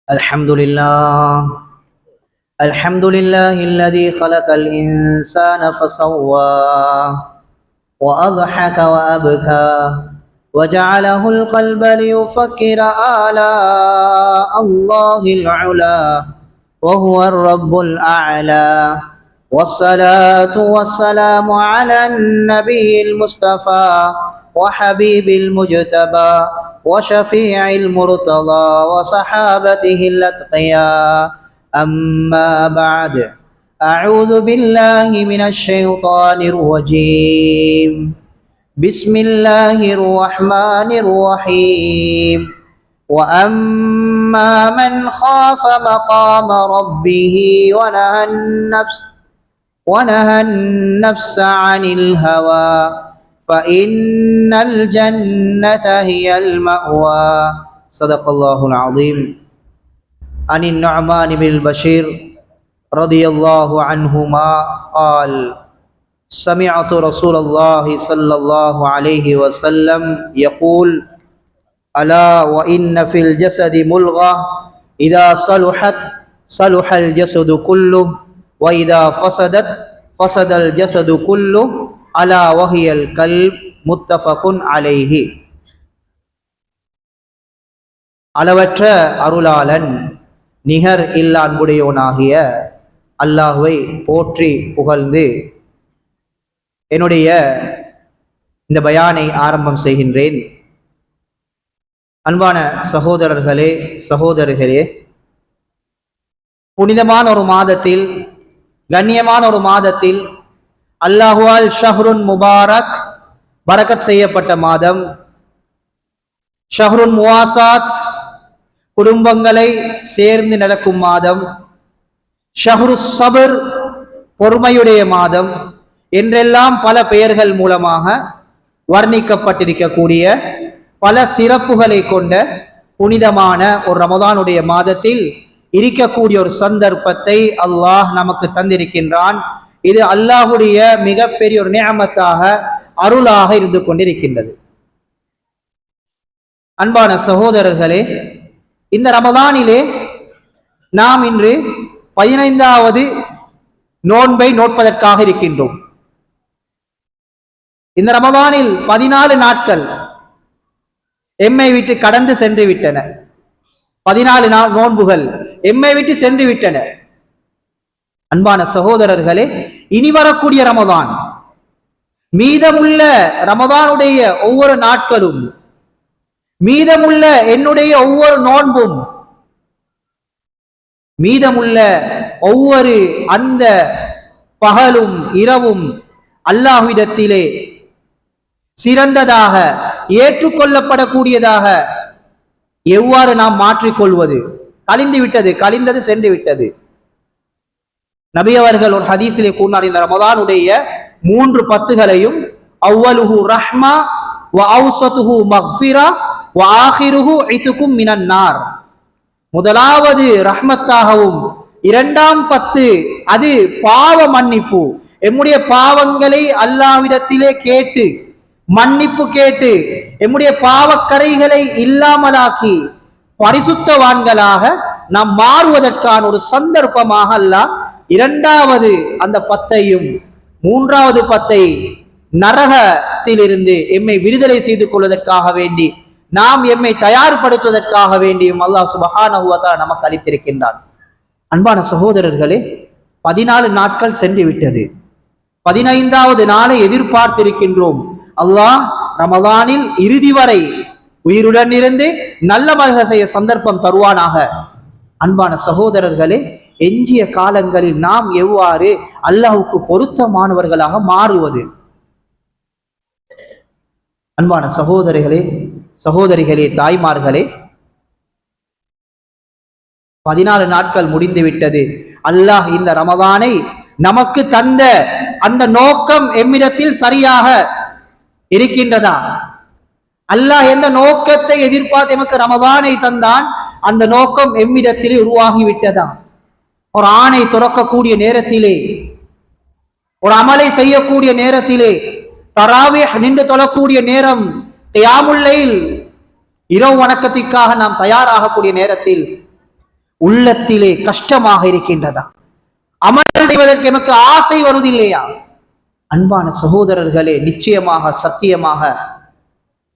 الحمد لله الحمد لله الذي خلق الإنسان فسواه وأضحك وأبكى وجعله القلب ليفكر آلاء الله العلا وهو الرب الأعلى والصلاة والسلام على النبي المصطفى وحبيب المجتبى وشفيع المرتضى وصحابته الأتقياء أما بعد أعوذ بالله من الشيطان الرجيم بسم الله الرحمن الرحيم وأما من خاف مقام ربه ونهى النفس عن الهوى فإن الجنة هي المأوى صدق الله العظيم عن النعمان بن البشير رضي الله عنهما قال سمعت رسول الله صلى الله عليه وسلم يقول ألا وإن في الجسد ملغة إذا صلحت صلح الجسد كله وإذا فسدت فسد الجسد كله ألا وهي القلب متفق عليه. அளவற்ற அருளாளன் நிகர் இல்லா அன்புடையோனாகிய அல்லாஹ்வை போற்றி புகழ்ந்து என்னுடைய இந்த பயானை ஆரம்பம் செய்கின்றேன். அன்பான சகோதரர்களே சகோதரிகளே, புனிதமான ஒரு மாதத்தில், கண்ணியமான ஒரு மாதத்தில், அல்லாஹுவால் ஷஹ்ருன் முபாரக், பரக்கத் செய்யப்பட்ட மாதம், ஷஹ்ருன் முவாசாத், குடும்பங்களை சேர்ந்து நடக்கும் மாதம், ஷஹ்ரு சபர், பொறுமையுடைய மாதம் என்றெல்லாம் பல பெயர்கள் மூலமாக வர்ணிக்கப்பட்டிருக்கக்கூடிய பல சிறப்புகளை கொண்ட புனிதமான ஒரு ரமதானுடைய மாதத்தில் இருக்கக்கூடிய ஒரு சந்தர்ப்பத்தை அல்லாஹ் நமக்கு தந்திருக்கின்றான். இது அல்லாஹுடைய மிகப்பெரிய ஒரு நிஅமத்தாக, அருளாக இருந்து கொண்டிருக்கின்றது. அன்பான சகோதரர்களே, இந்த ரமதானிலே நாம் இன்று 15வது நோன்பை நோட்பதற்காக இருக்கின்றோம். இந்த ரமதானில் 14 நாட்கள் எம்மை விட்டு கடந்து சென்று விட்டன. 14 நோன்புகள் எம்மை விட்டு சென்று விட்டன. அன்பான சகோதரர்களே, இனி வரக்கூடிய ரமதான், மீதமுள்ள ரமதானுடைய ஒவ்வொரு நாட்களும், மீதமுள்ள என்னுடைய ஒவ்வொரு நோன்பும், மீதமுள்ள ஒவ்வொரு அந்த பகலும் இரவும் அல்லாஹ்விடத்திலே சிறந்ததாக, ஏற்றுக்கொள்ளப்படக்கூடியதாக எவ்வாறு நாம் மாற்றிக்கொள்வது? கழிந்தது சென்று விட்டது. நபி அவர்கள் ஒரு ஹதீஸிலே கூறினார், இந்த ரமதானுடைய 3 பத்துகளையும் அவ்வலுஹு ரஹ்மா வ அவ்ஸதுஹு மக்ஃபிரா வ ஆகிருஹு இத்கும் மினன் நார். முதலாவது ரஹ்மத்தாகவும், 2ஆம் 10 அது பாவ மன்னிப்பு. எம்முடைய பாவங்களை அல்லாஹ்விடத்திலே கேட்டு மன்னிப்பு கேட்டு எம்முடைய பாவக்கரைகளை இல்லாமலாக்கி பரிசுத்தவான்களாக நாம் மாறுவதற்கான ஒரு சந்தர்ப்பமாக அல்லாஹ் 2வது அந்த 10ஐயும் 3வது 10ஐ நரகத்திலிருந்து எம்மை விடுதலை செய்து கொள்வதற்காக வேண்டி, நாம் எம்மை தயார்படுத்துவதற்காக வேண்டியும் அல்லாஹ் சுப்ஹானஹு வ தஆலா நமக்கு அளித்திருக்கின்றான். அன்பான சகோதரர்களே, 14 நாட்கள் சென்று விட்டது. 15வது நாளை எதிர்பார்த்திருக்கின்றோம். அல்லாஹ் ரமதானில் இறுதி வரை உயிருடன் இருந்து நல்ல மல்க செய்ய சந்தர்ப்பம் தருவானாக. அன்பான சகோதரர்களே, எஞ்சிய காலங்களில் நாம் எவ்வாறு அல்லாஹ்வுக்கு பொருத்தமானவர்களாக மாறுவது? அன்பான சகோதரிகளே சகோதரிகளே தாய்மார்களே, 14 நாட்கள் முடிந்து விட்டது. அல்லாஹ் இந்த ரமதானை நமக்கு தந்த அந்த நோக்கம் எம்மிடத்தில் சரியாக இருக்கின்றதா? அல்லாஹ் எந்த நோக்கத்தை எதிர்பார்த்து எமக்கு ரமதானை தந்தான், அந்த நோக்கம் எம்மிடத்திலே உருவாகிவிட்டதா? ஒரு ஆணை துறக்கக்கூடிய நேரத்திலே, ஒரு அமலை செய்யக்கூடிய நேரத்திலே, தராவீஹ் நின்று தொழக்கூடிய நேரம், கியாமுல் லைல் இரவு வணக்கத்திற்காக நாம் தயாராகக்கூடிய நேரத்தில் உள்ளத்திலே கஷ்டமாக இருக்கின்றதா? அமல் செய்வதற்கு எமக்கு ஆசை வருவதில்லையா? அன்பான சகோதரர்களே, நிச்சயமாக சத்தியமாக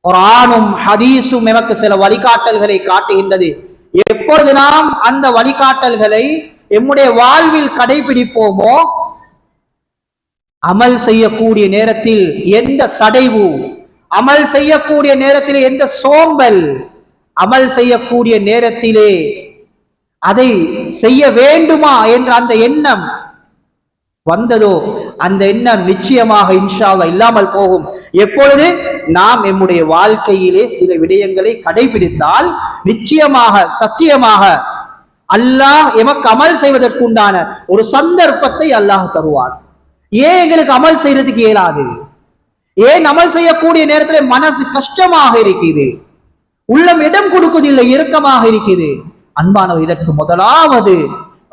குர்ஆனும் ஹதீஸும் எமக்கு சில வழிகாட்டல்களை காட்டுகின்றது. எப்பொழுது நாம் அந்த வழிகாட்டல்களை எம்முடைய வாழ்வில் கடைபிடிப்போமோ, அமல் செய்யக்கூடிய நேரத்தில் எந்த சடைவு, அமல் செய்யக்கூடிய நேரத்திலே எந்த சோம்பல், அமல் செய்யக்கூடிய நேரத்திலே அதை செய்ய வேண்டுமா என்ற அந்த எண்ணம் வந்ததோ, அந்த எண்ணம் நிச்சயமாக இன்ஷா அல்லாஹ் இல்லாமல் போகும். எப்பொழுது நாம் நம்முடைய வாழ்க்கையிலே சில விடயங்களை கடைபிடித்தால் நிச்சயமாக சத்தியமாக அல்லாஹ் எமக்கு அமல் செய்வதற்குண்டான ஒரு சந்தர்ப்பத்தை அல்லாஹ் தருவான். ஏன் எங்களுக்கு அமல் செய்யறதுக்கு இயலாது? ஏன் அமல் செய்யக்கூடிய நேரத்தில் மனசு கஷ்டமாக இருக்குது, உள்ளம் இடம் கொடுக்குதில்லை, இறுக்கமாக இருக்குது? அன்பானவர், இதற்கு முதலாவது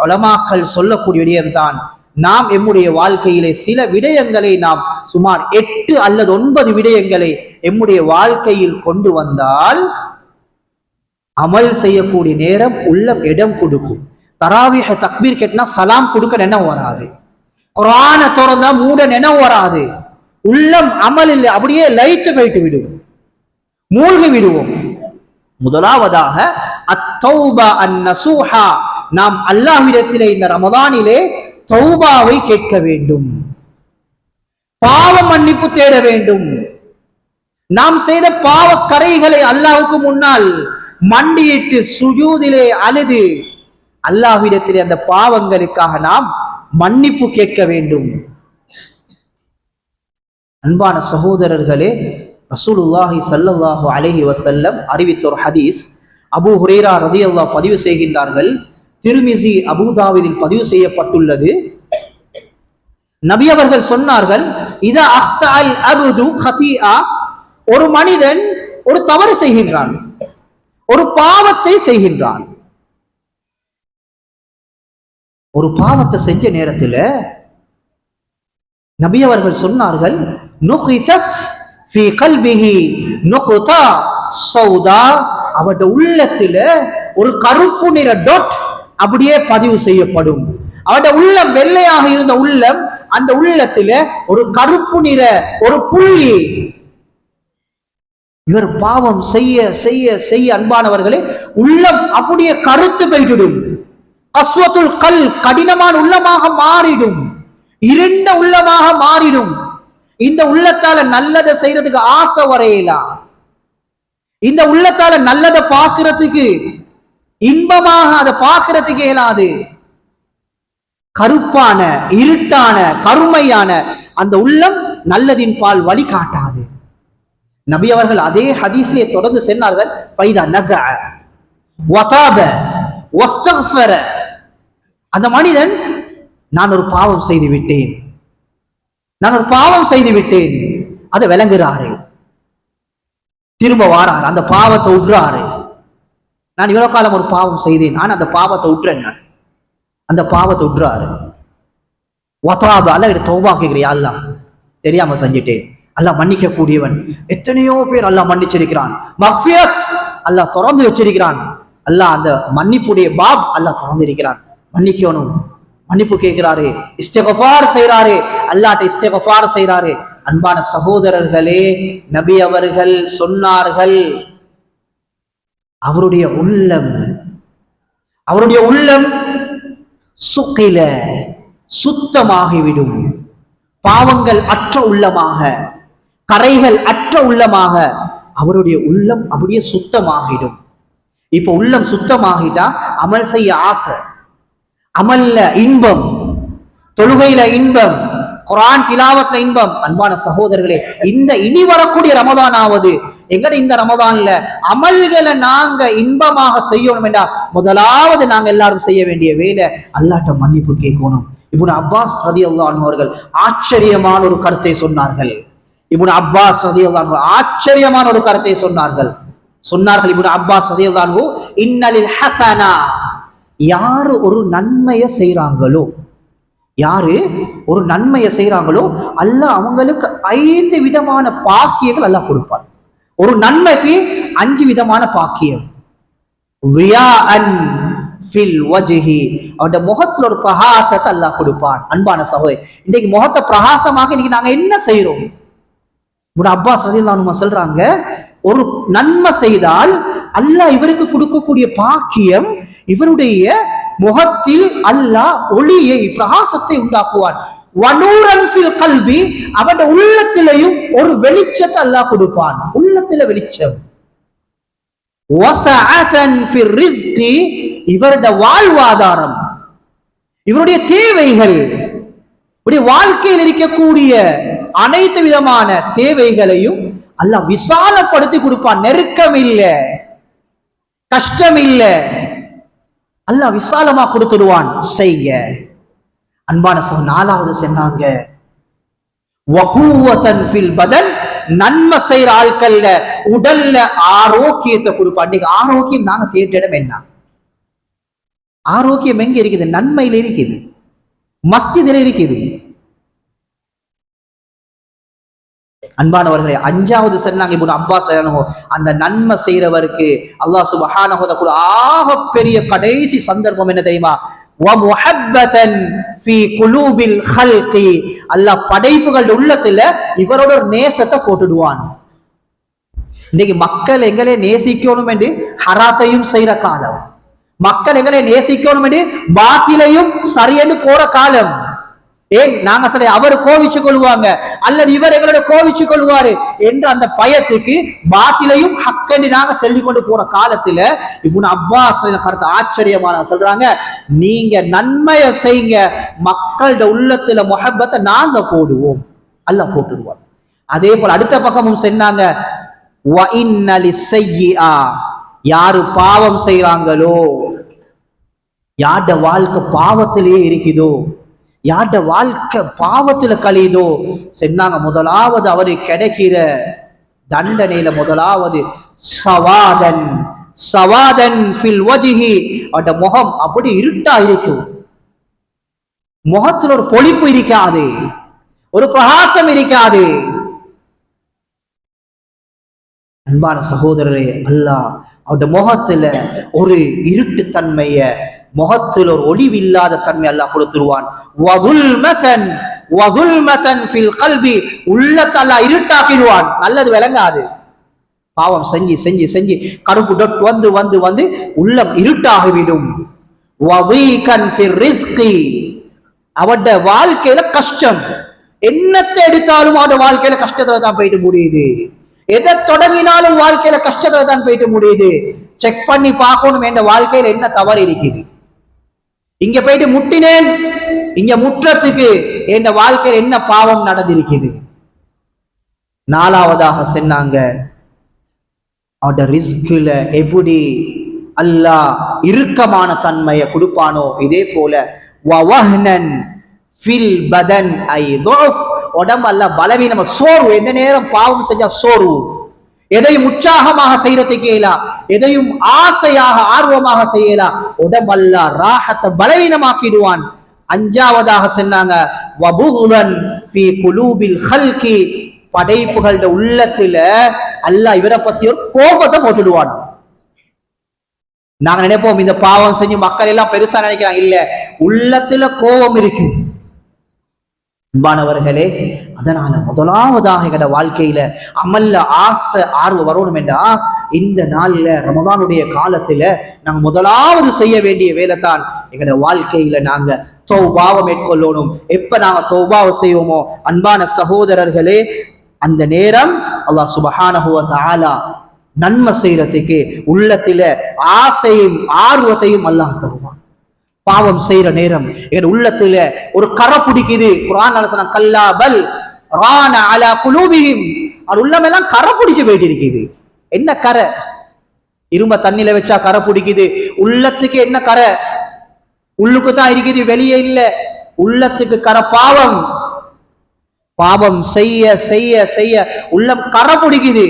உலமாக்கள் சொல்லக்கூடிய விடயம்தான், நாம் எம்முடைய வாழ்க்கையிலே சில விடயங்களை நாம் சுமார் 8 அல்லது 9 விடயங்களை எம்முடைய வாழ்க்கையில் கொண்டு வந்தால் அமல் செய்யக்கூடிய நேரம் உள்ளம் இடம் கொடுக்கும். தராவீஹ் தக்பீர் கேட்டா சலாம் கொடுக்க நினைவு வராது, குர்ஆன திறந்தா மூட நினைவு வராது, உள்ளம் அமல் இல்லை, அப்படியே லைட்டு போயிட்டு விடுவோம், மூழ்கி விடுவோம். முதலாவதாக அத்தௌபா அந்நசூஹா, நாம் அல்லாஹ்விடத்திலே இந்த ரமதானிலே தௌபாவை கேட்க வேண்டும், பாவ மன்னிப்பு தேட வேண்டும். நாம் செய்த பாவ கரைகளை அல்லாஹ்வுக்கு முன்னால் மண்டியிட்டு சுஜூதிலே அழுது அல்லாஹ்விடத்திலே அந்த பாவங்களுக்காக நாம் மன்னிப்பு கேட்க வேண்டும். அன்பான சகோதரர்களே, ரசூலுல்லாஹி ஸல்லல்லாஹு அலைஹி வஸல்லம் அறிவித்த ஒரு ஹதீஸ் அபூ ஹுரைரா ரலியல்லாஹு பதிவு செய்கின்றார்கள். திர்மிஸி, அபூதாவுதில் பதிவு செய்யப்பட்டுள்ளது. நபி அவர்கள் சொன்னார்கள், இதா அக்தஅல் அப்து ஹதீஆ, ஒரு மனிதன் ஒரு தவறு செய்கின்றான், ஒரு பாவத்தை செய்கின்றான். ஒரு பாவத்தை செஞ்ச நேரத்தில் நபி அவர்கள் சொன்னார்கள், நுகிதத் ஃபீ கல்பிஹி நுக்தா சௌதா, அவருடைய உள்ளத்தில் ஒரு கருப்பு நிற டாட் அப்படியே பதிவு செய்யப்படும். அவருடைய உள்ளம் வெள்ளையாக இருந்த உள்ளம், அந்த உள்ளத்துல ஒரு கருப்பு நிற ஒரு புள்ளி. இவர் பாவம் செய்ய செய்ய செய்ய அன்பானவர்களே, உள்ளம் அப்படியே கருத்து போய்விடும். கஸ்வத்துல் கல், கடினமான உள்ளமாக மாறிடும், இருண்ட உள்ளமாக மாறிடும். இந்த உள்ளத்தால நல்லதை செய்யறதுக்கு ஆசை வரையலாம், இந்த உள்ளத்தால நல்லதை பார்க்கிறதுக்கு இன்பமாக அதை பார்க்கிறதுக்கு இயலாது. கருப்பான இருட்டான கருமையான அந்த உள்ளம் நல்லதின் பால் வழி காட்டாது. நபி அவர்கள் அதே ஹதீஸிலே தொடர்ந்து சொன்னார்கள், ஃபைதா நஸஅ வதாப வஸ்தக்ஃபர, அந்த மனிதன் நான் ஒரு பாவம் செய்து விட்டேன், நான் ஒரு பாவம் செய்து விட்டேன், அதை விளங்குறாரு, திரும்ப வாராரு, அந்த பாவத்தை விடுறாரு. நான் இவ்வளவு காலம் ஒரு பாவம் செய்தேன், ஆனா அந்த பாவத்தை விட்டுறேன், நான் அந்த பாவத்தை விட்டுறாரு. வதாப, அல்லாஹ் தௌபா கேட்கிறியா, அல்லாஹ் தெரியாம செஞ்சிட்டேன், அல்லாஹ் மன்னிக்க கூடியவன். எத்தனையோ பேர் அல்லாஹ் மன்னிச்சிருக்கிறான், மக்ஃபிரத் அல்லாஹ் திறந்து வச்சிருக்கிறான், அல்லாஹ் அந்த மன்னிப்புடைய பாப் அல்லாஹ் திறந்து இருக்கிறான். மன்னிக்கணும், மன்னிப்பு கேட்கிறாரு, இஸ்திக்ஃபார் செய்யறாரு, அல்லாஹ்ட்ட இஸ்திக்ஃபார் செய்யறாரு. அன்பான சகோதரர்களே, நபி அவர்கள் சொன்னார்கள், அவருடைய உள்ளம் சுக்கில, சுத்தமாகிவிடும், பாவங்கள் அற்ற உள்ளமாக, கரைகள் அற்ற உள்ளமாக அவருடைய உள்ளம் அப்படியே சுத்தமாகிடும். இப்ப உள்ளம் சுத்தமாகிட்டா அமல் செய்ய ஆசை, அமல்ல இன்பம், தொழுகையில இன்பம், குர்ஆன் திலாவத்ல இன்பம். அன்பான சகோதரர்களே, இந்த இனி வரக்கூடிய ரமதானாவது எங்கட இந்த ரமதான்ல அமல்களை நாங்க இன்பமாக செய்யணும் என்றா முதலாவது நாங்க எல்லாரும் செய்ய வேண்டிய வேலை அல்லாஹ்ட்ட மன்னிப்பு கேட்கணும். இப்னு அப்பாஸ் ரலியல்லாஹு அன்ஹு அவர்கள் ஆச்சரியமான ஒரு கருத்தை சொன்னார்கள். இப்னு அப்பாஸ் ரலியல்லாஹு அன்ஹு ஆச்சரியமான ஒரு கருத்தை சொன்னார்கள். இப்னு அப்பாஸ் ரலியல்லாஹு அன்ஹு, இன்னலில் ஹஸனா, யாரு ஒரு நன்மையை செய்றாங்களோ, யாரு ஒரு நன்மையை செய்யறாங்களோ அல்லாஹ் அவங்களுக்கு 5 விதமான பாக்கியங்கள் அல்லாஹ் கொடுப்பார். ஒரு நன்மைக்கு 5 விதமான பாக்கியம். வியாஅன் ஃபில் வஜ்ஹி, அவருடைய முகத்துல ஒரு பிரகாசத்தை அல்லாஹ் கொடுப்பான். அன்பான சகோதரி, இன்னைக்கு முகத்தை பிரகாசமாக இன்னைக்கு நாங்க என்ன செய்யறோம்? இப்னு அப்பாஸ் ரலியல்லாஹு அன்ஹு சொல்றாங்க, ஒரு நன்மை செய்தால் அல்லாஹ் இவருக்கு கொடுக்கக்கூடிய பாக்கியம், இவருடைய முகத்தில் அல்லாஹ் ஒளியை பிரகாசத்தை உண்டாக்குவான். வனூரன் ஃபில் கல்பி, அவருடைய உள்ளத்திலையும் ஒரு வெளிச்சத்தை அல்லாஹ் கொடுப்பான். உள்ளத்தில வெளிச்சம். வஸஅதன் ஃபிர் ரிஸ்கி, இவருடைய வாழ்வாதாரம், இவருடைய தேவைகள், இவருடைய வாழ்க்கையில் இருக்கக்கூடிய அனைத்து விதமான தேவைகளையும் அல்லாஹ் விசாலப்படுத்தி கொடுப்பான். நெருக்கம் இல்ல, கஷ்டம் இல்ல, அல்லாஹ் விசாலமா கொடுத்துடுவான். செய்ய அன்பான நாலாவது சொன்னாங்க, வகூவதன் ஃபில் பதன், நன்மை செய்யற ஆட்கள்ல உடல்ல ஆரோக்கியத்தை கொடுப்பான். இன்னைக்கு ஆரோக்கியம் நாங்க தேட்ட இடம் என்ன? ஆரோக்கியம் எங்க இருக்குது? நன்மையில இருக்குது, மஸ்ஜிதில் இருக்குது. அன்பானவர்களே, அஞ்சாவது சொன்னாங்க இப்னு அப்பாஸ், அந்த நன்மை செய்யறவருக்கு அல்லாஹ் சுப்ஹானஹு வ தஆலா ஆக பெரிய கடைசி சந்தர்ப்பம் என்ன தெரியுமா? வமுஹப்பதன் ஃபீ குலூபில் ஹல்கி, அல்லாஹ் படைப்புகள் உள்ளத்துல இவரோட ஒரு நேசத்தை போட்டுடுவான். இன்னைக்கு மக்கள் எங்களை நேசிக்கணும் என்று ஹராத்தையும் செய்யற காலம், மக்கள் எங்களை நேசிக்கணும் என்று பாத்திலையும் சரியென்று போற காலம். ஏன் நாங்க சரி அவர் கோவிச்சு கொள்வாங்க அல்லது இவர் எங்களோட கோவிச்சு கொள்வாரு என்ற அந்த பயத்துக்கு பாத்திலையும் ஹக்கண்டி நாங்க சொல்லி கொண்டு போற காலத்துல இப்னு அப்பாஸ் கருத்து ஆச்சரியமான சொல்றாங்க, நீங்க நன்மையை செய்யுங்க, மக்களோட உள்ளத்துல முஹப்பத்தை நாங்க போடுவோம், அல்லாஹ் போட்டுடுவார். அதே போல அடுத்த பக்கமும் சொன்னாங்க, வ இன்ன லிஸ்ஸய்யிஆ, யாரு பாவம் செய்யறாங்களோ, யாருடைய வாழ்க்கை பாவத்திலேயே இருக்குதோ, யாருடைய வாழ்க்கை பாவத்துல கழியுதோ சொன்னாங்க, முதலாவது அவரு கிடைக்கிற தண்டனையில முதலாவது சவாதன் சவாதன் ஃபில் வஜ்ஹி, அவருடைய முகம் அப்படி இருட்டா இருக்கும், முகத்துல ஒரு பொலிப்பு இருக்காது, ஒரு பிரகாசம் இருக்காது. அன்பான சகோதரரே, அல்லாஹ் அவருடைய முகத்துல ஒரு இருட்டு தன்மைய, முகத்தில் ஒரு ஒளிவில்லாத தன்மை அல்லாஹ் கொடுத்துருவான். வதுல்மதன் வதுல்மதன் ஃபில் கல்பி, உள்ளத்தை அல்லாஹ் இருட்டாக்கிடுவான், நல்லது விளங்காது. பாவம் செஞ்சு செஞ்சு செஞ்சு கருப்பு டொட் வந்து வந்து வந்து உள்ளம் இருட்டாகிவிடும். வதீகன் ஃபிர் ரிஸ்கி, அவட வாழ்க்கையில கஷ்டம், என்னத்தை எடுத்தாலும் அவட வாழ்க்கையில கஷ்டத்துல தான் போயிட்டு முடியுது, எதை தொடங்கினாலும் வாழ்க்கையில கஷ்டத்துல தான் போயிட்டு முடியுது. செக் பண்ணி பார்க்கணும் என்ற வாழ்க்கையில என்ன தவறு இருக்குது, இங்க போயிட்டு முட்டினேன், இங்க முற்றத்துக்கு என் வாழ்க்கையில் என்ன பாவம் நடந்திருக்குது. நாலாவதாக சொன்னாங்க, அவட ரிஸ்க்ல எப்படி அல்லாஹ் இறுக்கமான தன்மையை கொடுப்பானோ இதே போல வவஹ்னன் ஃபில் பதன், ஐ துஃப், உடம்பு அல்லாஹ் பலவீனம், சோர்வு, எந்த நேரம் பாவம் செஞ்சா சோர்வு, எதையும் உற்சாகமாக செய்யறதுக்கு இயலா, எதையும் ஆசையாக ஆர்வமாக செய்யலாம், உடம்பல்ல ராஹத்தை பலவீனமாக்கிடுவான். அஞ்சாவதாக சொன்னாங்க, வபுகுலன் ஃபீ குலூபில் ஹல்கி, படைப்புகளோட உள்ளத்துல அல்லாஹ் இவரை பத்தி ஒரு கோபத்தை போட்டுடுவான். நாங்க நினைப்போம் இந்த பாவம் செஞ்சு மக்கள் எல்லாம் பெருசா நினைக்கிறாங்க, இல்ல, உள்ளத்துல கோபம் இருக்கும். அன்பானவர்களே, அதனால முதலாவதாக எங்களோட வாழ்க்கையில அமல்ல ஆசை ஆர்வம் வரணும் என்றா இந்த நாள்ல ரமதானுடைய காலத்துல நாங்க முதலாவது செய்ய வேண்டிய வேலை தான் எங்களோட வாழ்க்கையில நாங்க தௌபாவை மேற்கொள்ளணும். எப்ப நாங்க தௌபாவை செய்வோமோ அன்பான சகோதரர்களே, அந்த நேரம் அல்லாஹ் சுப்ஹானஹு வ தஆலா நன்மை செய்யறதுக்கு உள்ளத்தில ஆசையும் ஆர்வத்தையும் அல்லாஹ் தருவான். பாவம் செய்யற நேரம் என் உள்ளத்துல ஒரு கரை பிடிக்குது, குர்ஆன் சொன்னா கல்லா பல் ரான அலா குலூபிஹிம், அது உள்ளமெல்லாம் கரை பிடிச்சு போயிட்டு இருக்குது. என்ன கரை? இரும்ப தண்ணில வச்சா கரை பிடிக்குது, உள்ளத்துக்கு என்ன கரை? உள்ளுக்கு தான் இருக்குது, வெளியே இல்ல. உள்ளத்துக்கு கரை பாவம். பாவம் செய்ய செய்ய செய்ய உள்ளம் கரை பிடிக்குது.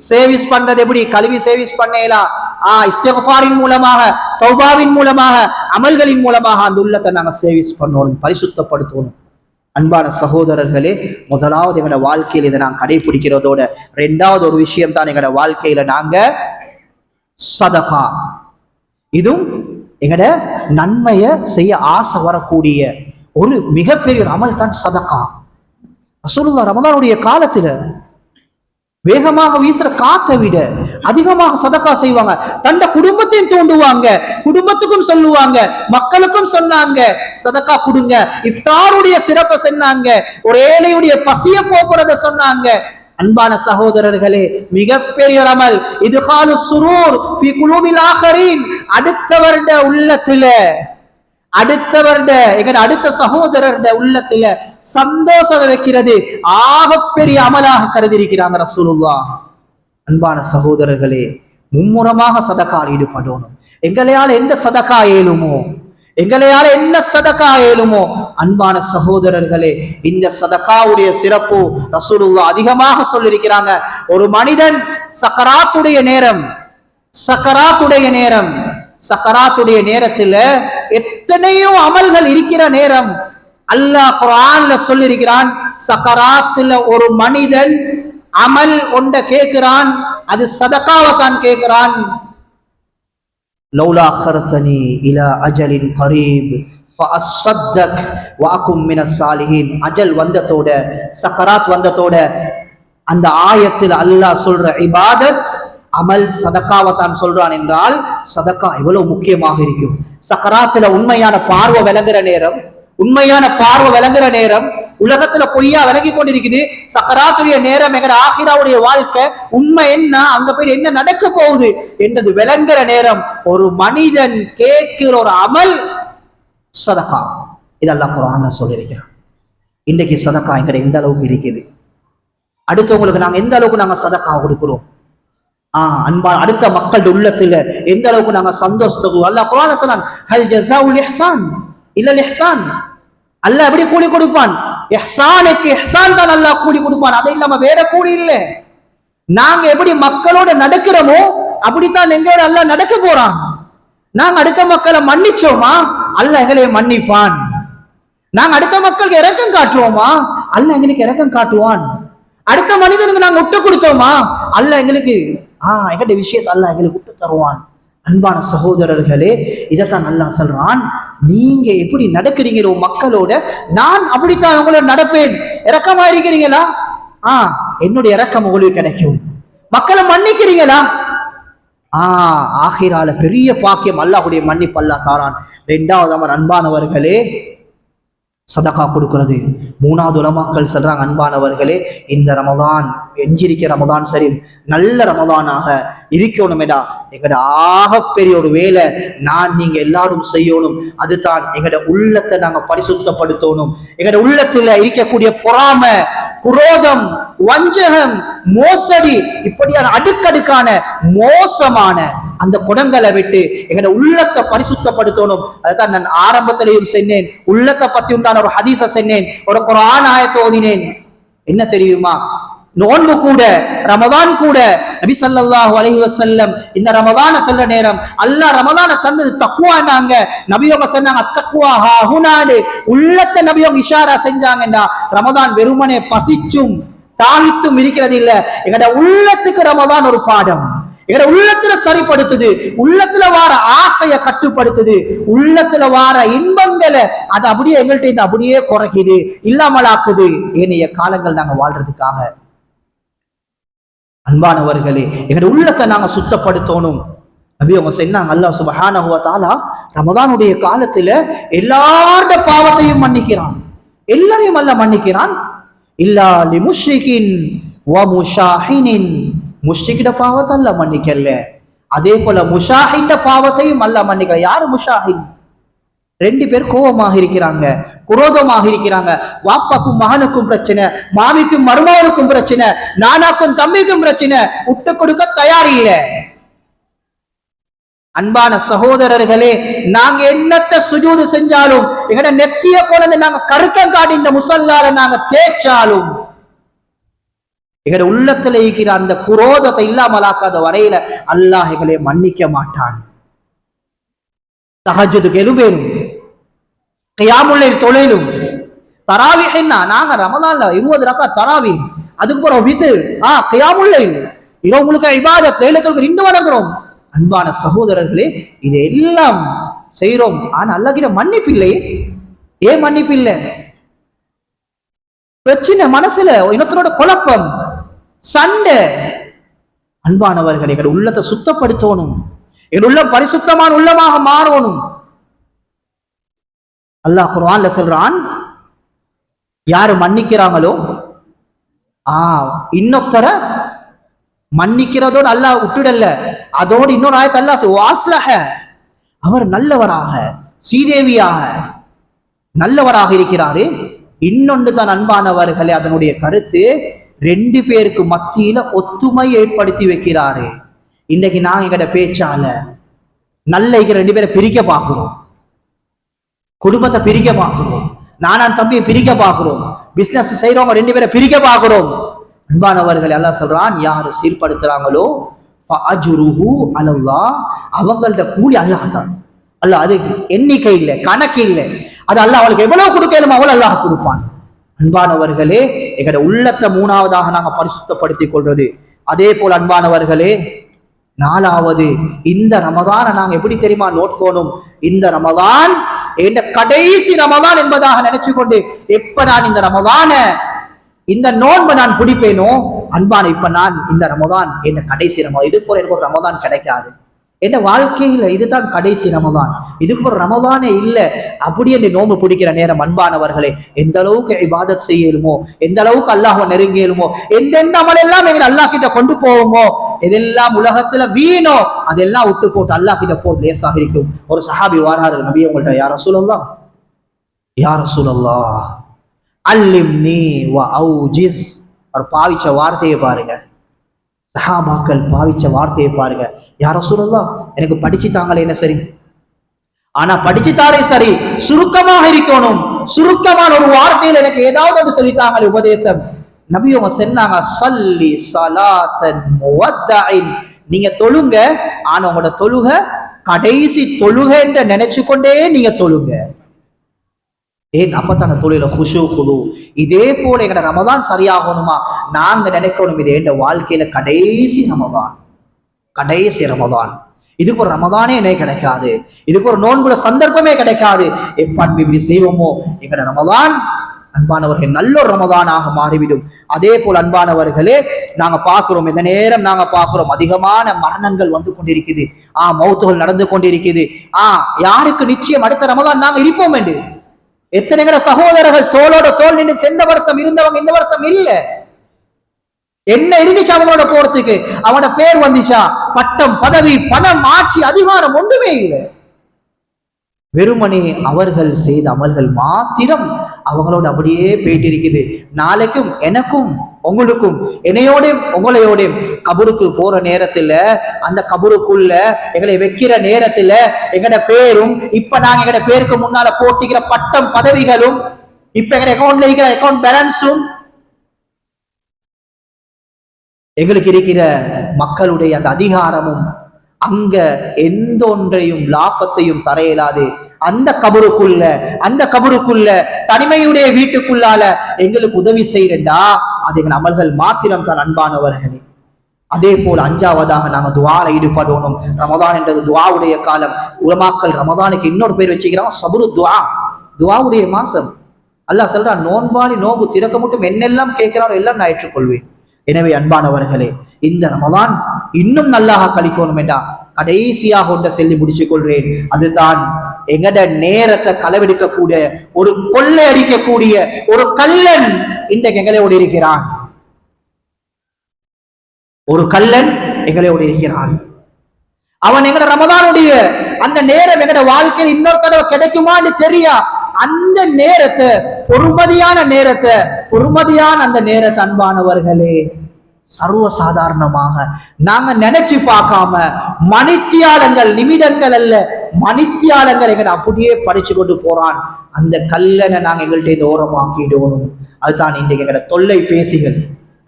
சேவிஸ் பண்றது எப்படி? கல்வி சேவிஸ் பண்ணலாம், இஸ்திக்ஃபாரின் மூலமாக, தௌபாவின் மூலமாக, அமல்களின் மூலமாக அந்த உள்ளத்தை நாங்க சேவிஸ் பண்ணணும், பரிசுத்தப்படுத்தணும். அன்பான சகோதரர்களே, முதலாவது எங்களோட வாழ்க்கையில் இதை நாங்கள் கடைபிடிக்கிறதோட ரெண்டாவது ஒரு விஷயம் தான் எங்களோட வாழ்க்கையில நாங்க சதகா, இதுவும் எங்கட நன்மைய செய்ய ஆசை வரக்கூடிய ஒரு மிகப்பெரிய ஒரு அமல் தான் சதகா. ரசூலுல்லாஹ் ரமதானுடைய காலத்துல வேகமாக வீசுற காத்தை விட அதிகமாக சதகா செய்வாங்க. தண்ட குடும்பத்தையும் தூண்டுவாங்க, குடும்பத்துக்கும் சொல்லுவாங்க, மக்களுக்கும் சொன்னாங்க சதகா கொடுங்க. இஃப்தாருடைய சிறப்பை சொன்னாங்க, ஒரு ஏழையுடைய பசிய போக்குறத சொன்னாங்க. அன்பான சகோதரர்களே, மிகப்பெரிய அமல் இத்காலு சுரூர் ஃபீ குலூபில் ஆகரீன். அடுத்தவருட உள்ளத்துல, அடுத்த சகோதரருட உள்ளத்துல சந்தோஷம் வைக்கிறது ஆகப்பெரிய அமலாக கருதி இருக்கிறாங்க ரசூலுல்லாஹ். அன்பான சகோதரர்களே, மும்முரமாக சதகால் ஈடுபடணும். எங்களையால் எந்த சதகா ஏழுமோ, எங்களையால என்ன சதகா ஏழுமோ, அன்பான சகோதரர்களே, இந்த சதகாவுடைய சிறப்பு ரசூலுல்லாஹ் அதிகமாக சொல்லியிருக்கிறாங்க. ஒரு மனிதன் சக்கராத்துடைய நேரத்துல எத்தனையோ அமல்கள் இருக்கிற நேரம் அல்லாஹ் குர்ஆன்ல சொல்லியிருக்கிறான். சக்கராத்துல ஒரு மனிதன் அமல் ஒன்ற கேட்கிறான், அது சதகாவை தான் கேட்கிறான். லௌலா அഖர்தனி இலா அஜலின் கரீப் ஃபஅஸ்ஸதக் வஅகும் மினஸ் சாலிஹீன். அஜல் வந்ததோட, சக்கராத் வந்ததோட அந்த ஆயத்தில் அல்லாஹ் சொல்ற இபாதத் அமல் சதகாவை தான் சொல்றான் என்றால் சதகா எவ்வளவு முக்கியமாக இருக்கும். சக்கராத்துல உண்மையான பார்வை விளங்குற நேரம், உலகத்துல பொய்யா விளங்கி கொண்டிருக்குது. சக்கராத்துடைய நேரம் எங்கட ஆகிராவுடைய வாழ்க்கை உண்மை என்ன, அங்க போய் என்ன நடக்க போகுது என்றது விளங்குற நேரம் ஒரு மனிதன் கேட்கிற ஒரு அமல் சதகா. இதெல்லாம் குர்ஆன்ல சொல்லியிருக்கிறான். இன்றைக்கு சதகா எங்கட எந்த அளவுக்கு இருக்குது, அடுத்தவங்களுக்கு நாங்க எந்த அளவுக்கு நாங்க சதகா கொடுக்கிறோம், அன்பா அடுத்த மக்கள் உள்ளத்துல எந்த அளவுக்கு நாங்க சந்தோஷத்துக்கு. அல்லாஹ் குர்ஆன்ல சொன்னான், ஹல் ஜஸாஉல் இஹ்சான் இல்லல் இஹ்சான். அல்லாஹ் எப்படி கூலி கொடுப்பான்? இஹ்சானுக்கு இஹ்சான் தான் அல்லாஹ் கூலி கொடுப்பான், அது இல்லாம வேற கூலி இல்லை. நாங்க எப்படி மக்களோட நடக்கிறோமோ அப்படித்தான் எங்களோட அல்லாஹ் நடக்க போறான். நாங்க அடுத்த மக்களை மன்னிச்சோமா, அல்லாஹ் எங்களை மன்னிப்பான். நாங்க அடுத்த மக்களுக்கு இரக்கம் காட்டுவோமா, அல்லாஹ் எங்களுக்கு இரக்கம் காட்டுவான். அடுத்த மனிதனுக்கு நாங்க விட்டு கொடுத்தோமா, அல்லாஹ் எங்களுக்கு எங்கட விஷயத்தை அல்லாஹ் எங்களுக்கு விட்டு தருவான். அன்பான சகோதரர்களே, இதைத்தான் அல்லாஹ் சொல்றான், நீங்க எப்படி நடக்கிறீங்களோ மக்களோட, நான் அப்படித்தான் உங்களோட நடப்பேன். இரக்கமா இருக்கிறீங்களா, என்னுடைய இரக்கம் உங்களுக்கு கிடைக்கும். மக்களை மன்னிக்கிறீங்களா, ஆகிரால பெரிய பாக்கியம் அல்லாஹ்வுடைய மன்னிப்பு அல்லாஹ் தாரான். இரண்டாவது அமர் அன்பானவர்களே சதகா கொடுக்கிறது. மூணாவது உலமாக்கள் சொல்றாங்க, அன்பானவர்களே இந்த ரமதான் எஞ்சிருக்கிற ரமதான் சரி நல்ல ரமதானாக இருக்கணுமேடா, எங்கட ஆகப்பெரிய ஒரு வேலை நான் நீங்க எல்லாரும் செய்யணும். அதுதான் எங்கட உள்ளத்தை நாங்க பரிசுத்தப்படுத்தணும். எங்கட உள்ளத்துல இருக்கக்கூடிய பொறாமை, குரோதம், வஞ்சகம், மோசடி, இப்படியான அடுக்கடுக்கான மோசமான அந்த குணங்களை விட்டு எங்கட உள்ளத்தை பரிசுத்தப்படுத்தணும். அதுதான் நான் ஆரம்பத்திலையும் சொன்னேன், உள்ளத்தை பத்தி உண்டான ஒரு ஹதீஸ சொன்னேன், ஒரு குர்ஆன் ஆயத்தை ஓதினேன். என்ன தெரியுமா, நோன்பு கூட ரமதான் கூட நபி ஸல்லல்லாஹு அலைஹி வஸல்லம் இந்த ரமதான சொல்ற நேரம் அல்லாஹ் ரமதான தந்தது தக்வானாங்க. நபியோக சொன்னாங்க தக்வா ஹுனாடு, உள்ளத்தை நபியோக இஷாரா செஞ்சாங்கடா. ரமதான் வெறுமனே பசிச்சும் தாகித்தும் இருக்கிறது இல்ல, எங்கட உள்ளத்துக்கு ரமதான் ஒரு பாடம். எங்கட உள்ளத்துல சரிப்படுத்துது, உள்ளத்துல வார ஆசைய கட்டுப்படுத்துது, உள்ளத்துல வார இன்பங்களை அது அப்படியே எங்கள்கிட்ட அப்படியே குறைக்குது, இல்லாமலாக்குது. ஏனைய காலங்கள் நாங்க வாழ்றதுக்காக. அன்பானவர்களே, எங்கட உள்ளத்தை நாங்க சுத்தப்படுத்தணும். நபி அவங்க சொன்னாங்க, அல்லாஹ் சுப்ஹானஹு வ தஆலா ரமதானுடைய காலத்துல எல்லாரோட பாவத்தையும் மன்னிக்கிறான், எல்லாரையும் அல்லாஹ் மன்னிக்கிறான். இல்லா லி முஷ்ரிகின் வ முஷாஹினின், முஷ்ரிகிட பாவத்தை அல்லாஹ் மன்னிக்கல, அதே போல முஷாஹின் பாவத்தையும் அல்லாஹ் மன்னிக்கல. யாரு முஷாஹின்? ரெண்டு பேர் கோபமாக இருக்கிறாங்க, குரோதமாக இருக்கிறாங்க. வாப்பாக்கும் மகனுக்கும் பிரச்சனை, மாமிக்கும் மருமகனுக்கும் பிரச்சனை, நானாக்கும் தம்பிக்கும் பிரச்சனை, விட்டு கொடுக்க தயார் இல்லை. அன்பான சகோதரர்களே, நாங்க என்னத்தை சுஜூது செஞ்சாலும், எங்கட நெத்திய போனது நாங்க கருக்கம் காட்டி இந்த முசல்லால நாங்க தேய்ச்சாலும், எங்கட உள்ளத்துல இருக்கிற அந்த குரோதத்தை இல்லாமலாக்காத வரையில அல்லாஹ் எங்களை மன்னிக்க மாட்டான். தஹஜ்ஜுதுக்கு எழும்பேனும், கியாமுல் லைல் தொலைலும், தராவீஹ் என்ன நாங்க ரமதான்ல 20 ரக்காத் தராவீஹ், அதுக்கு அப்புறம் வித்ர், கியாமுல் லைல் இரவு முழுக்க இபாதத், லைலத்துல் கத்ர் இன்று வணங்குறோம். அன்பான சகோதரர்களே, இது எல்லாம் செய்யறோம், ஆனா அல்லாஹ் கிட்ட மன்னிப்பு இல்லையே. ஏன் மன்னிப்பு இல்லை? பிரச்சனை மனசுல, இனத்தோட குழப்பம், சண்டை. அன்பானவர்கள், எங்கள் உள்ளத்தை சுத்தப்படுத்தணும், எங்கள் உள்ளம் பரிசுத்தமான உள்ளமாக மாறணும். அல்லாஹ் குர்ஆன்ல சொல்றான், யாரு மன்னிக்கிறாங்களோ இன்னொருத்தர மன்னிக்கிறதோடு அல்லாஹ் விட்டுடல, அதோடு இன்னொரு ஆயத்து அல்லாஹ் வாஸ்லஹ, அவர் நல்லவராக, சீதேவியாக நல்லவராக இருக்கிறாரு. இன்னொன்று தான் அன்பானவர்களே, அதனுடைய கருத்து, 2 பேருக்கு மத்தியில ஒத்துமை ஏற்படுத்தி வைக்கிறாரு. இன்னைக்கு நாங்க எங்கட பேச்சால நல்ல 2 பேரை பிரிக்க பார்க்கிறோம், குடும்பத்தை பிரிக்க பார்க்கிறோம், நானான் தம்பியை பிரிக்க பார்க்கிறோம், பிசினஸ் செய்யறவங்க 2 பேரை பிரிக்க பார்க்கிறோம். அன்பானவர்கள், அல்லாஹ் சொல்றான், யாரு சீர்படுத்துறாங்களோ ஃபஅஜ்ருஹு அலல்லாஹ், அவங்கள்ட்ட கூலி அல்லாஹ் தான். அல்லாஹ் அது எண்ணிக்கை இல்லை, கணக்கு இல்லை, அது அல்லாஹ் அவளுக்கு எவ்வளவு கொடுக்கணுமோ அவ்வளவு அல்லாஹ் கொடுப்பான். அன்பானவர்களே, எங்கட உள்ளத்தை 3ஆவதாக நாங்க பரிசுத்தப்படுத்திக் கொள்றது. அதே போல் அன்பானவர்களே, 4வது, இந்த ரமதானை நாங்க எப்படி தெரியுமா நோட்கோணும்? இந்த ரமதான் என்ற கடைசி ரமதான் என்பதாக நினைச்சு கொண்டு, எப்ப நான் இந்த ரமதான, இந்த நோன்பை நான் பிடிப்பேனோ, அன்பான இப்ப நான் இந்த ரமதான் என்ன கடைசி ரமதான், இது போல எனக்கு ஒரு ரமதான் கிடைக்காது என் வாழ்க்கையில, இதுதான் கடைசி ரமதான், இதுக்கு ஒரு ரமதானே இல்லை அப்படி என்று நோன்பு பிடிக்கிற நேரம், அன்பானவர்களே, எந்த அளவுக்கு இபாதத் செய்யலுமோ, எந்த அளவுக்கு அல்லாஹ்வை நெருங்கியலுமோ, எந்தெந்த அமல் எல்லாம் எங்க அல்லாஹ் கிட்ட கொண்டு போவோமோ, எதெல்லாம் உலகத்துல வீணோ அதெல்லாம் விட்டு போட்டு அல்லாஹ் கிட்ட போட்டு லேசாக இருக்கும். ஒரு சஹாபி வாராரு, நபி உங்கள்கிட்ட, யா ரசூலல்லாஹ், யா ரசூலல்லாஹ் அல்லிம்னி வ அவுஜிஸ். அவர் பாவிச்ச வார்த்தையை பாருங்க, சஹாபாக்கள் பாவிச்ச வார்த்தையை பாருங்க. யா ரசூலல்லாஹ், எனக்கு படிச்சு தாங்களே, என்ன சரி, ஆனா படிச்சுத்தாரே சரி, சுருக்கமாக இருக்கணும், சுருக்கமான ஒரு வார்த்தையில் எனக்கு ஏதாவது ஒன்று சொல்லித்தாங்களே உபதேசம். நபி அவங்க சொன்னாங்க, ஸல்லி ஸலாத்தன் முவத்தஇன், நீங்க தொழுங்க, ஆனா உங்களோட தொழுக கடைசி தொழுகை என்று நினைச்சு கொண்டே நீங்க தொழுங்க. ஏன்? அப்பத்தான தொழில குஷு குழு. இதே போல எங்கட ரமதான் சரியாகணுமா, நாங்க நினைக்கணும், இது என் வாழ்க்கையில கடைசி ரமதான், கடைசி ரமதான், இதுக்கு ஒரு ரமதானே என்ன கிடைக்காது, இதுக்கு ஒரு நோன்புல சந்தர்ப்பமே கிடைக்காது. எப்ப இப்படி செய்வோமோ எங்கட ரமதான் அன்பானவர்கள் நல்ல ஒரு ரமதானாக மாறிவிடும். அதே போல் அன்பானவர்களே, நாங்க பார்க்கிறோம், இந்த நேரம் நாங்க பார்க்கிறோம், அதிகமான மரணங்கள் வந்து கொண்டிருக்குது, மௌத்துகள் நடந்து கொண்டிருக்குது. யாருக்கு நிச்சயம் அடுத்த ரமதான் நாங்க இருப்போம் என்று? எத்தனை சகோதரர்கள் தோளோட தோல் நின்று சென்ற வருஷம் இருந்தவங்க இந்த வருஷம் இல்ல. என்ன இருந்துச்சு அவனோட போறதுக்கு? அவனோட பேர் வந்துச்சா? பட்டம், பதவி, பணம், ஆட்சி, அதிகாரம் ஒன்றுமே இல்லை. வெறுமனே அவர்கள் செய்த அமல்கள் மாத்திரம் அவங்களோட அப்படியே போயிட்டு இருக்குது. நாளைக்கும் எனக்கும் உங்களுக்கும், என்னையோடையும் உங்களையோடையும் கபருக்கு போற நேரத்துல, அந்த கபருக்குள்ள எங்களை வைக்கிற நேரத்துல எங்கட பேரும், இப்ப நாங்க எங்கட பேருக்கு முன்னால போட்டிக்கிற பட்டம், பதவிகளும், இப்ப எங்க அக்கௌண்ட்ல இருக்கிற அக்கௌண்ட் பேலன்ஸும், எங்களுக்கு இருக்கிற மக்களுடைய அந்த அதிகாரமும் அங்க எந்த ஒன்றையும் லாபத்தையும் தர இயலாது. அந்த கபருக்குள்ள தனிமையுடைய வீட்டுக்குள்ளால எங்களுக்கு உதவி செய்யறா, அது எங்கள் அமல்கள் மாத்திரம் தான். அன்பானவர்களே, அதே போல 5ஆவதாக நாங்க துஆல ஈடுபடணும். ரமதான் என்றது துஆவுடைய காலம். உலமாக்கள் ரமதானுக்கு இன்னொரு பேர் வச்சுக்கிறாங்க, சபுரு துஆ, துஆவுடைய மாசம். அல்லாஹ் சொல்றான், நோன்பாளி நோம்பு திறக்க மட்டும் என்னெல்லாம் கேட்கிறாரோ எல்லாம் நான் ஏற்றுக்கொள்வேன். எனவே அன்பானவர்களே, இந்த ரமதான் இன்னும் நல்லாக கழிக்கணும் என்றா கடைசியாக ஒன்றை சொல்லி முடிச்சுக் கொள்றேன். அதுதான் எங்கட நேரத்தை களவெடுக்கக்கூடிய, ஒரு கொள்ளை அடிக்கக்கூடிய ஒரு கள்ளன் இன்றைக்கு எங்களோடு இருக்கிறான். ஒரு கள்ளன் எங்களோடு இருக்கிறான். அவன் எங்கட ரமதானுடைய அந்த நேரம் எங்கட வாழ்க்கையில் இன்னொரு தடவை கிடைக்குமான்னு தெரியா. அந்த நேரத்தை, பொறுமதியான நேரத்தை, பொறுமதியான அந்த நேரத்தை அன்பானவர்களே, சர்வ சாதாரணமாக நாங்க நினைச்சு பார்க்காம, மணித்தியாலங்கள், நிமிடங்கள் அல்ல, மணித்தியாலங்கள் எங்களை அப்படியே படிச்சு கொண்டு போறான். அந்த கல்லனை நாங்க எங்கள்கிட்ட இந்த ஓரமாக்கிடணும். அதுதான் இன்றைக்கு எங்கட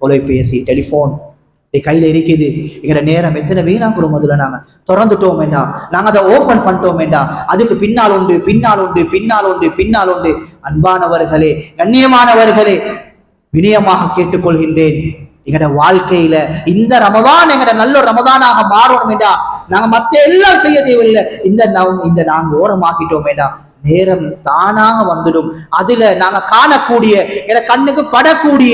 தொலைபேசி, டெலிபோன் கையில இருக்குது. எங்கட நேரம் எத்தனை வீணாக்குறோம். அதுல நாங்க திறந்துட்டோம் வேண்டாம், நாங்க அதை ஓபன் பண்ணிட்டோம் வேண்டாம், அதுக்கு பின்னால் உண்டு. அன்பானவர்களே, கண்ணியமானவர்களே, வினயமாக கேட்டுக்கொள்கின்றேன், எங்கட வாழ்க்கையில இந்த ரமதான் எங்கட நல்ல ரமதானாக மாறணும் என்றா நாங்க மத்த எல்லாம் செய்ய தேவையில்லை, இந்த நாங்க ஓரமாக்கிட்டோம் வேண்டாம், நேரம் தானாக வந்துடும். அதுல நாங்க காணக்கூடிய எங்க கண்ணுக்கு படக்கூடிய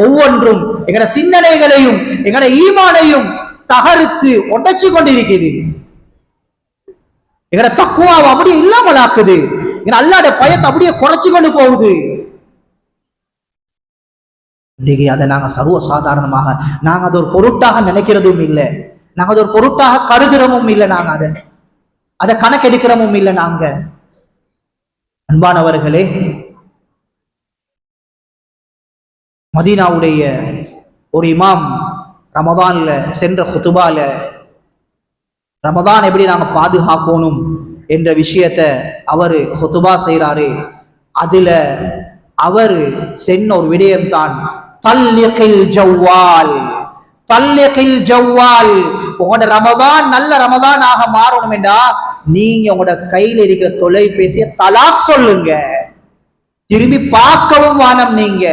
ஒவ்வொன்றும் எங்கட சிந்தனைகளையும் எங்கட ஈமானையும் தகர்த்து உடைச்சு கொண்டிருக்குது. எங்கட தக்குவாவை அப்படியே இல்லாமல் ஆக்குது. எங்க அல்லாஹ்ட பயத்தை அப்படியே குறைச்சு கொண்டு போகுது. இன்னைக்கு அதை நாங்க சர்வ சாதாரணமாக நாங்க அது ஒரு பொருட்டாக நினைக்கிறதும் இல்லை, நாங்க அது ஒரு பொருட்டாக கருதுறமும் இல்லை, நாங்க அதை கணக்கெடுக்கிறமும் இல்லை. நாங்க அன்பானவர்களே, மதீனாவுடைய ஒரு இமாம் ரமதான்ல சென்ற குதுபால ரமதான் எப்படி நாங்க பாதுகாக்கணும் என்ற விஷயத்த அவரு குதுபா செய்யறாரு. அதுல அவர் சென்ன ஒரு விடயம்தான் தல்லிகில் ஜவ்வால். தல்லிகில் ஜவ்வால். உங்களோட ரமதான் நல்ல ரமதான் ஆக மாறணும் என்றா நீங்க உங்களோட கையில் இருக்கிற தொலைபேசியை தலாக் சொல்லுங்க, திரும்பி பார்க்கவும் வானம். நீங்க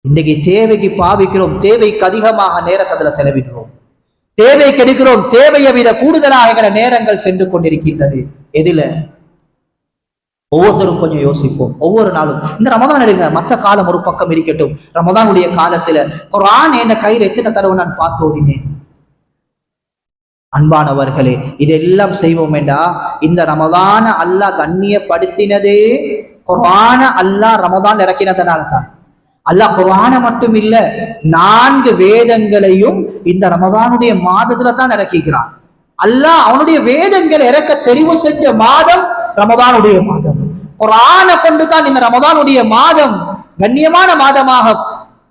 இன்னைக்கு தேவைக்கு பாவிக்கிறோம், தேவைக்கு அதிகமாக நேரத்தை அதுல செலவிடுறோம், தேவைக்கு எடுக்கிறோம், தேவையை விட கூடுதலாக நேரங்கள் சென்று கொண்டிருக்கின்றது. எதுல? ஒவ்வொருத்தரும் கொஞ்சம் யோசிப்போம். ஒவ்வொரு நாளும் இந்த ரமதான் எடுங்க, மற்ற காலம் ஒரு பக்கம் இருக்கட்டும், ரமதானுடைய காலத்துல குர்ஆன் என்ன கையில எத்தனை தடவை நான் பார்த்து ஓதினேன். அன்பானவர்களே, இதெல்லாம் செய்வோம் என்றா இந்த ரமதான அல்லாஹ் கண்ணியப்படுத்தினதே குர்ஆன அல்லாஹ் ரமதான் இறக்கினதனால தான். அல்லாஹ் குர்ஆன மட்டும் இல்ல, 4 வேதங்களையும் இந்த ரமதானுடைய மாதத்துல தான் இறக்கிக்கிறான். அல்லாஹ் அவனுடைய வேதங்களை இறக்க தெரிவு செஞ்ச மாதம் ரமதானுடைய மாதம். குர்ஆன கொண்டு தான் இந்த ரமதானுடைய மாதம் கண்ணியமான மாதமாக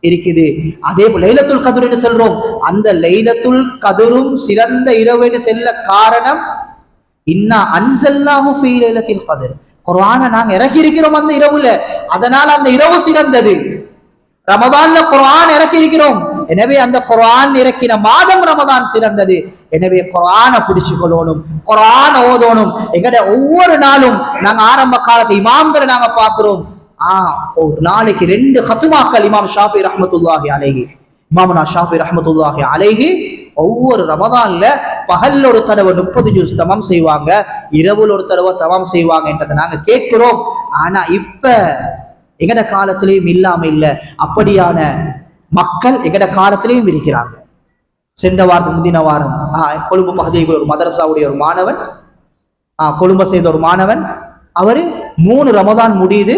இருக்குது. அதே போல லைலத்துல் கத்ர் என்று சொல்றோம், அந்த லைலத்துல் கத்ரும் சிறந்த இரவு என்று செல்ல காரணம் இன்னா அன்ஸல்னாஹு ஃபீ லைலத்தில் கத்ர். குர்ஆனை நாங்க இறக்கி இருக்கிறோம் அந்த இரவுல, அதனால அந்த இரவு சிறந்தது. ரமதான்ல குர்ஆன் இறக்கி இருக்கிறோம், எனவே அந்த குர்ஆன் இறக்கின மாதம் ரமதான் சிறந்தது. எனவே குர்ஆனை பிடிச்சு கொள்ளணும், குர்ஆன் ஓதணும். எங்கட ஒவ்வொரு நாளும் நாங்க ஆரம்ப காலத்து இமாம்களை நாங்க பார்க்கிறோம், ஒரு நாளைக்கு 2 ஹத்மாக்கள் இமாம் ஷாஃபி ரஹ்மத்துல்லாஹி அலைஹி, இமாமுனா ஷாஃபி ரஹ்மத்துல்லாஹி அலைஹி ஒவ்வொரு ரமதான்ல பகல்ல ஒரு தடவை 30 ஜுஸ் தமாம் செய்வாங்க, இரவுல ஒரு தடவை தமாம் செய்வாங்க என்றதை நாங்க கேட்கிறோம். ஆனா இப்ப எங்கட காலத்திலையும் இல்லாம இல்ல, அப்படியான மக்கள் எங்கட காலத்திலையும் இருக்கிறாங்க. சென்ற வாரத்துக்கு முந்தின வாரம் கொழும்பு பகுதியில் ஒரு மதரசாவுடைய ஒரு மாணவன், கொழும்பை சேர்ந்த ஒரு மாணவன், அவரு 3 ரமதான் முடியுது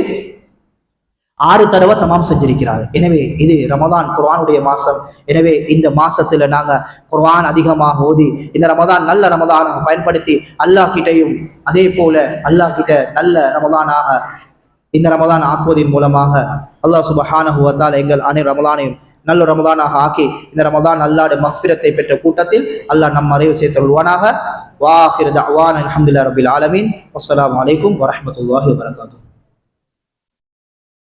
6 தடவை தமாம் செஞ்சிருக்கிறார். எனவே இது ரமதான் குர்ஆனுடைய மாசம். எனவே இந்த மாசத்துல நாங்க குர்ஆன் அதிகமாக ஓதி இந்த ரமதான் நல்ல ரமதானாக பயன்படுத்தி அல்லாஹ் கிட்டையும் அதே போல அல்லாஹ் கிட்ட நல்ல ரமதானாக இந்த ரமதான் ஆக்குவதன் மூலமாக அல்லாஹ் சுப்ஹானஹு வ தஆலா எங்கள் அனைத்து ரமதானையும் நல்ல ரமதானாக ஆக்கி இந்த ரமதான் அல்லாஹ்வுடைய மக்ஃபிரத்தை பெற்ற கூட்டத்தில் அல்லாஹ் நம் அனைவரையும் சேர்த்தருள்வானாக. வா ஆகிரு தஅவானா அல்ஹம்துலில்லாஹி ரப்பில் ஆலமீன். வஸ்ஸலாமு அலைக்கும் வரஹ்மத்துல்லாஹி வபரகாத்துஹு.